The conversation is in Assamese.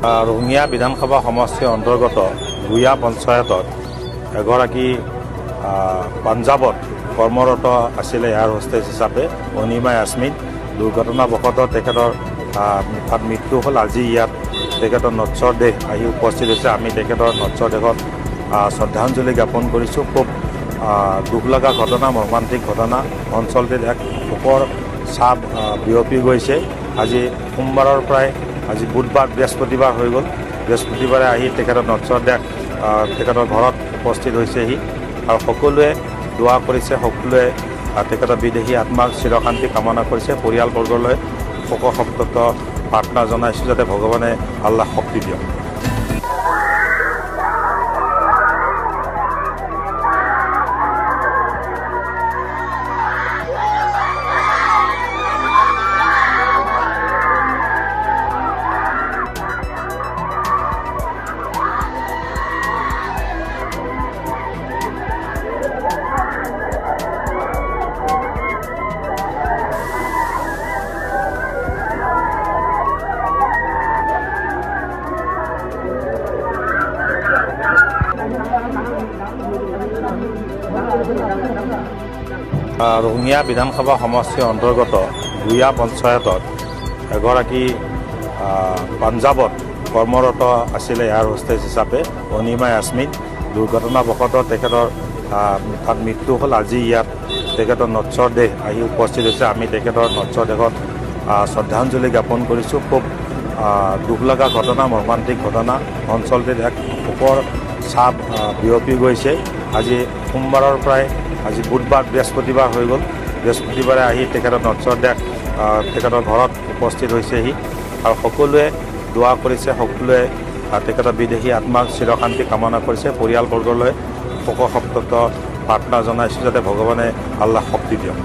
ৰঙিয়া বিধানসভা সমষ্টিৰ অন্তৰ্গত গুয়া পঞ্চায়তত এগৰাকী পাঞ্জাৱত কৰ্মৰত আছিলে এয়াৰ হোষ্টেজ হিচাপে অনিমা ইয়াছমিন। দুৰ্ঘটনাবশতঃ তেখেতৰ মৃত্যু হ'ল। আজি ইয়াত তেখেতৰ নশ্বৰ দেহ আহি উপস্থিত হৈছে। আমি তেখেতৰ নশ্বৰ দেহত শ্ৰদ্ধাঞ্জলি জ্ঞাপন কৰিছোঁ। খুব দুখ লগা ঘটনা, মৰ্মান্তিক ঘটনা। অঞ্চলটোত এক শোকৰ ছাপ বিয়পি গৈছে। আজি সোমবাৰৰ পৰাই আজি বুধবাৰ, বৃহস্পতিবাৰ হৈ গ'ল। বৃহস্পতিবাৰে আহি তেখেতৰ নশ্বৰ দেহ তেখেতৰ ঘৰত উপস্থিত হৈছেহি আৰু সকলোৱে দোৱা কৰিছে, সকলোৱে তেখেতৰ বিদেহী আত্মাক চিৰশান্তি কামনা কৰিছে। পৰিয়ালবৰ্গলৈ শোকসন্তপ্ত প্ৰাৰ্থনা জনাইছোঁ যাতে ভগৱানে আল্লাহ শক্তি দিয়ক। ৰঙিয়া বিধানসভা সমষ্টিৰ অন্তৰ্গত গুয়া পঞ্চায়তত এগৰাকী পাঞ্জাৱত কৰ্মৰত আছিলে এয়াৰ হোষ্টেজ হিচাপে অনিমা ইয়াছমিন। দুৰ্ঘটনাবশতঃ তেখেতৰ মৃত্যু হ'ল। আজি ইয়াত তেখেতৰ নশ্বৰ দেহ আহি উপস্থিত হৈছে। আমি তেখেতৰ নশ্বৰ দেহত শ্ৰদ্ধাঞ্জলি জ্ঞাপন কৰিছোঁ। খুব দুখ লগা ঘটনা, মৰ্মান্তিক ঘটনা। অঞ্চলটোত এক শোকৰ ছাপ বিয়পি গৈছে। আজি সোমবাৰৰ পৰাই আজি বুধবাৰ, বৃহস্পতিবাৰ হৈ গ'ল। বৃহস্পতিবাৰে আহি তেখেতৰ নশ্বৰ দেহ তেখেতৰ ঘৰত উপস্থিত হৈছেহি আৰু সকলোৱে দোৱা কৰিছে, সকলোৱে তেখেতৰ বিদেহী আত্মাক চিৰশান্তি কামনা কৰিছে। পৰিয়ালবৰ্গলৈ শোকসন্তপ্ত প্ৰাৰ্থনা জনাইছোঁ যাতে ভগৱানে আল্লাহ শক্তি দিয়ক।